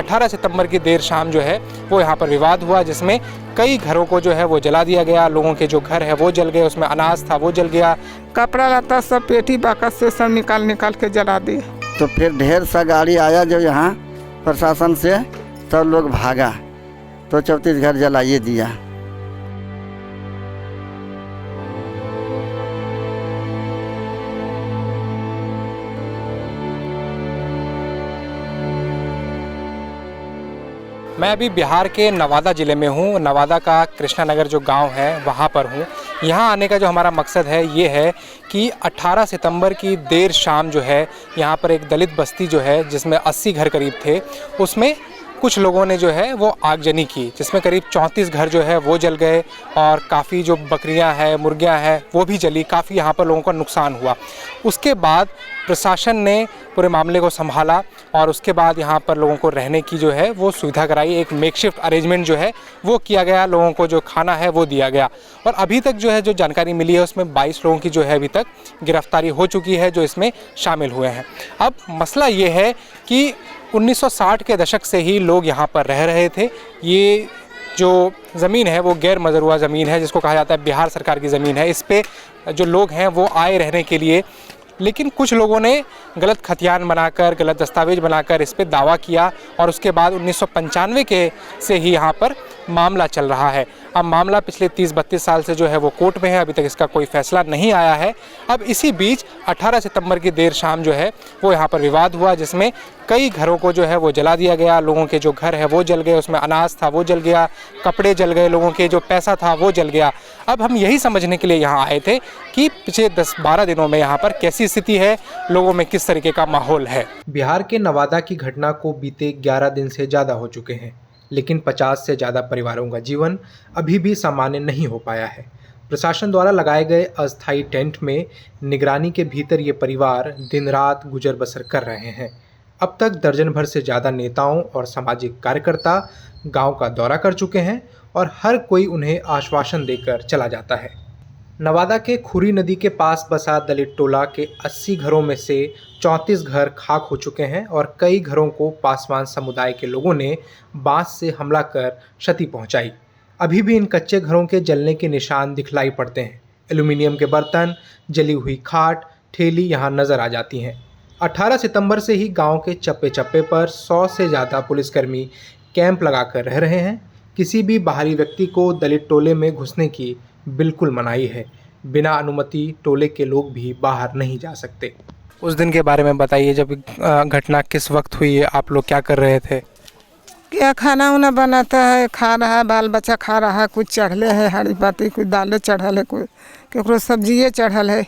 18 सितंबर की देर शाम जो है वो यहाँ पर विवाद हुआ, जिसमें कई घरों को जो है वो जला दिया गया। लोगों के जो घर है वो जल गए, उसमें अनाज था वो जल गया, कपड़ा लता सब पेटी बाकस से सब निकाल के जला दिए। तो फिर ढेर सा गाड़ी आया जो यहाँ प्रशासन से, सब लोग भागा तो 34 घर जलाइए दिया। मैं अभी बिहार के नवादा ज़िले में हूँ। नवादा का कृष्णा नगर जो गांव है वहाँ पर हूँ। यहाँ आने का जो हमारा मकसद है ये है कि 18 सितंबर की देर शाम जो है यहाँ पर एक दलित बस्ती जो है जिसमें 80 घर करीब थे, उसमें कुछ लोगों ने जो है वो आगजनी की, जिसमें करीब 34 घर जो है वो जल गए और काफ़ी जो बकरियां हैं, मुर्गियां हैं वो भी जली। काफ़ी यहाँ पर लोगों का नुकसान हुआ। उसके बाद प्रशासन ने पूरे मामले को संभाला और उसके बाद यहाँ पर लोगों को रहने की जो है वो सुविधा कराई। एक मेकशिफ्ट अरेंजमेंट जो है वो किया गया, लोगों को जो खाना है वो दिया गया। और अभी तक जो है जो जानकारी मिली है उसमें 22 लोगों की जो है अभी तक गिरफ्तारी हो चुकी है जो इसमें शामिल हुए हैं। अब मसला ये है कि 1960 के दशक से ही लोग यहाँ पर रह रहे थे। ये जो ज़मीन है वो गैर मजरूआ ज़मीन है, जिसको कहा जाता है बिहार सरकार की ज़मीन है। इस पे जो लोग हैं वो आए रहने के लिए, लेकिन कुछ लोगों ने गलत खतियान बनाकर, गलत दस्तावेज बनाकर इस पे दावा किया और उसके बाद 1995 के से ही यहाँ पर मामला चल रहा है। अब मामला पिछले 30-32 साल से जो है वो कोर्ट में है, अभी तक इसका कोई फैसला नहीं आया है। अब इसी बीच 18 सितंबर की देर शाम जो है वो यहाँ पर विवाद हुआ, जिसमें कई घरों को जो है वो जला दिया गया। लोगों के जो घर है वो जल गए, उसमें अनाज था वो जल गया, कपड़े जल गए, लोगों के जो पैसा था वो जल गया। अब हम यही समझने के लिए यहाँ आए थे कि पिछले 10-12 दिनों में यहाँ पर कैसी स्थिति है, लोगों में किस तरीके का माहौल है। बिहार के नवादा की घटना को बीते 11 दिन से ज़्यादा हो चुके हैं, लेकिन 50 से ज़्यादा परिवारों का जीवन अभी भी सामान्य नहीं हो पाया है। प्रशासन द्वारा लगाए गए अस्थायी टेंट में निगरानी के भीतर ये परिवार दिन रात गुजर बसर कर रहे हैं। अब तक दर्जन भर से ज़्यादा नेताओं और सामाजिक कार्यकर्ता गांव का दौरा कर चुके हैं और हर कोई उन्हें आश्वासन देकर चला जाता है। नवादा के खुरी नदी के पास बसा दलित टोला के 80 घरों में से 34 घर खाक हो चुके हैं और कई घरों को पासवान समुदाय के लोगों ने बांस से हमला कर क्षति पहुंचाई। अभी भी इन कच्चे घरों के जलने के निशान दिखलाई पड़ते हैं। एल्यूमिनियम के बर्तन, जली हुई खाट, ठेली यहाँ नज़र आ जाती हैं। 18 सितंबर से ही गांव के चप्पे चप्पे पर 100 से ज़्यादा पुलिसकर्मी कैंप लगाकर रह रहे हैं। किसी भी बाहरी व्यक्ति को दलित टोले में घुसने की बिल्कुल मनाही है। बिना अनुमति टोले के लोग भी बाहर नहीं जा सकते। उस दिन के बारे में बताइए, जब घटना किस वक्त हुई है, आप लोग क्या कर रहे थे? क्या खाना उना बनाता है, खा रहा है, बाल बच्चा खा रहा है। कुछ चढ़ले है हरी बाती, कुछ दालें चढ़ल है, कोई केकरो सब्जिए चढ़ल है।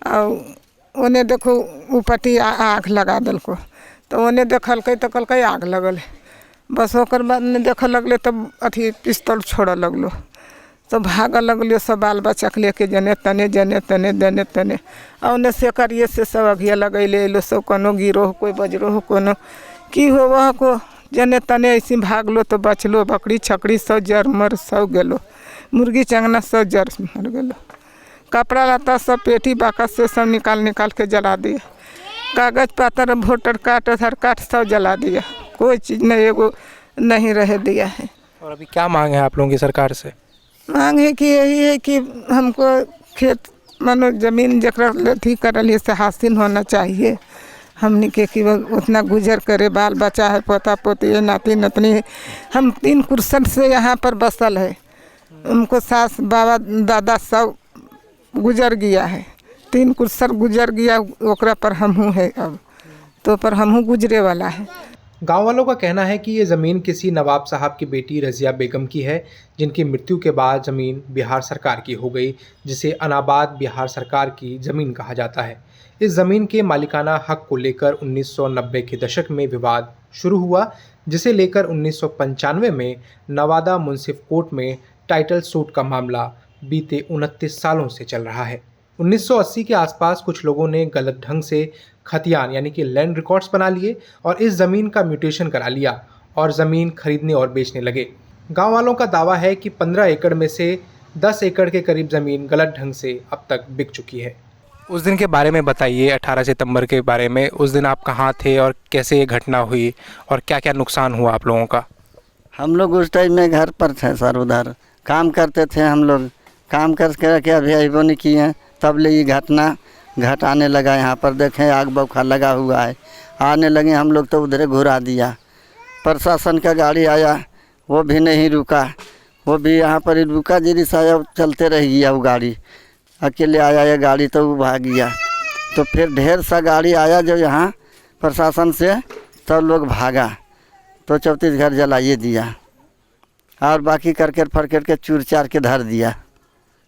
और उन्हें देखो ऊपटी आग लगा दिल को, तो उन्हें देखल तो कल आग लगल है। बस होकर बाद में देखे लगले तब अथी पिस्तौल छोड़ लगलो, तो भाग लगलियो सब बाल बच्चा के लेके जने तने और उन्हें से करिए से सब अघिया लगैले लो सब, कोनो गिरो कोई बजरो हो, कोनो की हो वह को जने तने ऐसे भागलो तो बचलो। बकरी छकड़ी सब जर मर सब गेलो, मुर्गी चंगना सब जर मर गेलो। कपड़ा लता सब पेटी बाकस से सब निकाल के जला दिया। कागज पत्र, वोटर कार्ड, आधार कार्ड सब जला दिया। कोई चीज़ नहीं एगो नहीं रह दिया है। और अभी क्या मांग है आप लोगों की सरकार से? मांग है कि यही है कि हमको खेत मानो ज़मीन जकरा अथी करल से हासिल होना चाहिए। हमने के कि उतना गुजर करे, बाल बच्चा है, पोता पोती है, नाती नतनी है। हम 3 कुर्सन से यहाँ पर बसल है। उनको सास बाबा दादा सब गुजर गया है, 3 कुर्सन गुजर गया, ओकरा पर हमहू है अब, तो पर हमहू गुजरे वाला है। गांव वालों का कहना है कि ये ज़मीन किसी नवाब साहब की बेटी रज़िया बेगम की है, जिनकी मृत्यु के बाद ज़मीन बिहार सरकार की हो गई, जिसे अनाबाद बिहार सरकार की ज़मीन कहा जाता है। इस ज़मीन के मालिकाना हक को लेकर 1990 के दशक में विवाद शुरू हुआ, जिसे लेकर 1995 में नवादा मुंसिफ कोर्ट में टाइटल सूट का मामला बीते 29 सालों से चल रहा है। 1980 के आसपास कुछ लोगों ने गलत ढंग से खतियान यानी कि लैंड रिकॉर्ड्स बना लिए और इस ज़मीन का म्यूटेशन करा लिया और ज़मीन खरीदने और बेचने लगे। गांव वालों का दावा है कि 15 एकड़ में से 10 एकड़ के करीब ज़मीन गलत ढंग से अब तक बिक चुकी है। उस दिन के बारे में बताइए, 18 सितंबर के बारे में। उस दिन आप कहाँ थे और कैसे ये घटना हुई और क्या क्या नुकसान हुआ आप लोगों का? हम लोग उस टाइम में घर पर थे सर, उधर काम करते थे हम लोग। काम करके अभी अभी नहीं किए हैं, तब ले ये घटना आने लगा। यहाँ पर देखें आग बौखा लगा हुआ है। आने लगे हम लोग तो उधरे घुरा दिया। प्रशासन का गाड़ी आया, वो भी नहीं रुका। वो भी यहाँ पर ही रुका, जिरिस आया चलते रह गया। वो गाड़ी अकेले आया ये गाड़ी, तो वो भाग गया। तो फिर ढेर सा गाड़ी आया जो यहाँ प्रशासन से, सब लोग भागा तो 34 घर जलाइए दिया और बाकी करकेट फरकेट के चूर चार के धर दिया।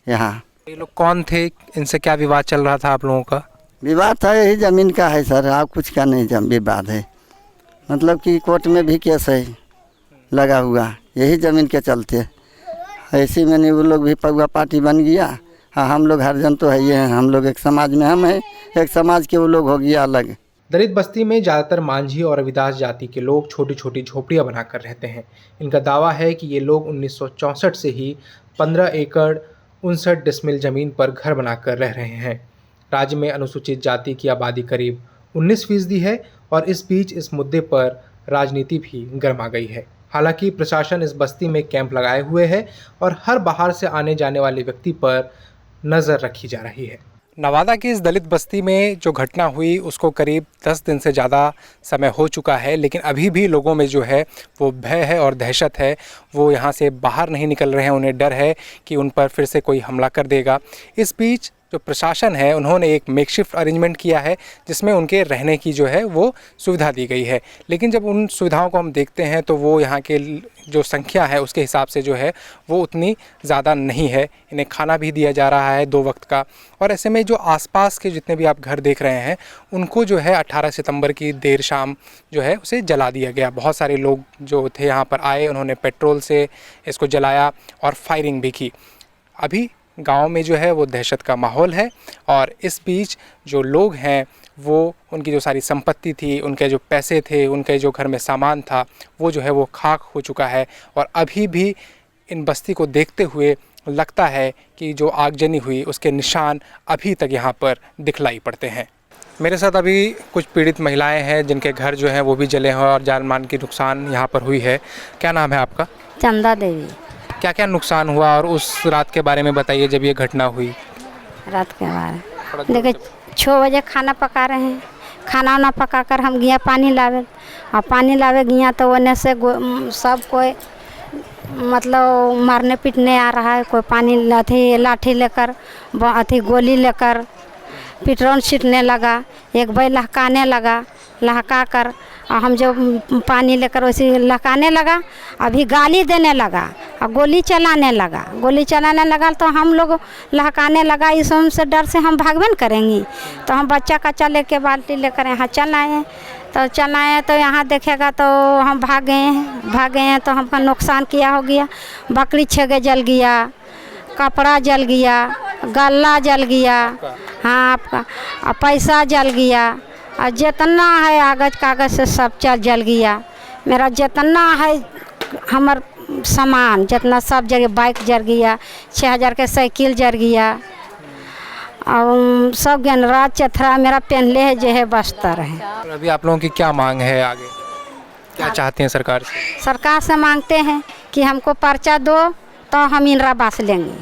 यहाँ ये लोग कौन थे, इनसे क्या विवाद चल रहा था आप लोगों का? विवाद था यही ज़मीन का है सर, आप कुछ का नहीं विवाद है। मतलब कि कोर्ट में भी केस है लगा हुआ, यही ज़मीन के चलते। ऐसे में नहीं वो लोग भी पगुआ पार्टी बन गया। हाँ, हम लोग हरिजन तो है ही हैं, हम लोग एक समाज में हम हैं, एक समाज के वो लोग हो गया अलग। दलित बस्ती में ज़्यादातर मांझी और रविदास जाति के लोग छोटी छोटी झोपड़ियां बनाकर रहते हैं। इनका दावा है कि ये लोग 1964 से ही 15 एकड़ 59 डिसमिल ज़मीन पर घर बनाकर रह रहे हैं। राज्य में अनुसूचित जाति की आबादी करीब 19% है और इस बीच इस मुद्दे पर राजनीति भी गर्मा गई है। हालांकि प्रशासन इस बस्ती में कैंप लगाए हुए है और हर बाहर से आने जाने वाले व्यक्ति पर नज़र रखी जा रही है। नवादा की इस दलित बस्ती में जो घटना हुई उसको करीब 10 दिन से ज़्यादा समय हो चुका है, लेकिन अभी भी लोगों में जो है वो भय है और दहशत है। वो यहाँ से बाहर नहीं निकल रहे हैं, उन्हें डर है कि उन पर फिर से कोई हमला कर देगा। इस बीच जो प्रशासन है उन्होंने एक मेकशिफ्ट अरेंजमेंट किया है जिसमें उनके रहने की जो है वो सुविधा दी गई है। लेकिन जब उन सुविधाओं को हम देखते हैं तो वो यहाँ के जो संख्या है उसके हिसाब से जो है वो उतनी ज़्यादा नहीं है। इन्हें खाना भी दिया जा रहा है 2 वक्त का। और ऐसे में जो आसपास के जितने भी आप घर देख रहे हैं उनको जो है 18 सितंबर की देर शाम जो है उसे जला दिया गया। बहुत सारे लोग जो थे यहाँ पर आए, उन्होंने पेट्रोल से इसको जलाया और फायरिंग भी की। अभी गांव में जो है वो दहशत का माहौल है और इस बीच जो लोग हैं वो उनकी जो सारी संपत्ति थी, उनके जो पैसे थे, उनके जो घर में सामान था वो जो है वो खाक हो चुका है। और अभी भी इन बस्ती को देखते हुए लगता है कि जो आगजनी हुई उसके निशान अभी तक यहाँ पर दिखलाई पड़ते हैं। मेरे साथ अभी कुछ पीड़ित महिलाएं हैं जिनके घर जो हैं वो भी जले हैं और जान मान की नुकसान यहाँ पर हुई है। क्या नाम है आपका? चंदा देवी। क्या क्या नुकसान हुआ और उस रात के बारे में बताइए जब ये घटना हुई। रात के बारे देखिए 6 बजे खाना पका रहे हैं। खाना वाना पका कर हम गया पानी लावे और पानी लावे गया तो ओने से सब कोई मतलब मारने पीटने आ रहा है। कोई पानी लाठी लेकर गोली लेकर पेट्रोल छींटने लगा। एक भाई लहकाने लगा, लहका कर और हम जब पानी लेकर वैसे लहकाने लगा, अभी गाली देने लगा और गोली चलाने लगा तो हम लोग लहकाने लगा। इस से डर से हम भागबे न करेंगे तो हम बच्चा कच्चा लेके बाल्टी लेकर यहाँ चल आए तो यहाँ देखेगा तो हम भाग गए हैं तो हमका नुकसान किया हो गया। बकरी छेगे जल गया, कपड़ा जल गया, गल्ला जल गया, हाँ आपका पैसा जल गया और जितना है कागज से सब जल गया। मेरा जितना है हमार सामान जितना सब जगह बाइक जल गया, 6000 के साइकिल जल गया और सब गनराज चथरा मेरा पहनले है जो है बस्तर है। और अभी आप लोगों की क्या मांग है आगे, क्या चाहते हैं सरकार से? सरकार से मांगते हैं कि हमको पर्चा दो तो हम इंदिरा आवास लेंगे,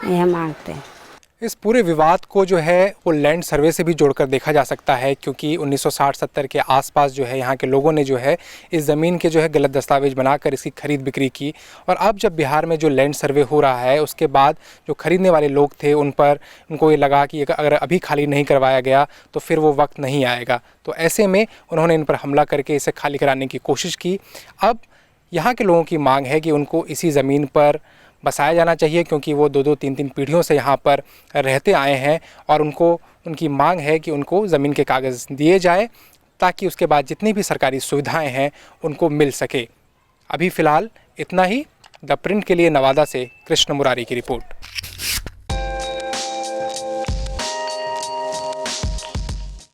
यह मांगते हैं। इस पूरे विवाद को जो है वो लैंड सर्वे से भी जोड़कर देखा जा सकता है, क्योंकि 1960-70 के आसपास जो है यहाँ के लोगों ने जो है इस ज़मीन के जो है गलत दस्तावेज बनाकर इसकी खरीद बिक्री की। और अब जब बिहार में जो लैंड सर्वे हो रहा है उसके बाद जो खरीदने वाले लोग थे उनको ये लगा कि अगर अभी खाली नहीं करवाया गया तो फिर वो वक्त नहीं आएगा। तो ऐसे में उन्होंने इन पर हमला करके इसे खाली कराने की कोशिश की। अब यहाँ के लोगों की मांग है कि उनको इसी ज़मीन पर बसाया जाना चाहिए, क्योंकि वो 2-2, 3-3 पीढ़ियों से यहाँ पर रहते आए हैं और उनकी मांग है कि उनको ज़मीन के कागज़ दिए जाए ताकि उसके बाद जितनी भी सरकारी सुविधाएं हैं उनको मिल सके। अभी फ़िलहाल इतना ही। द प्रिंट के लिए नवादा से कृष्ण मुरारी की रिपोर्ट।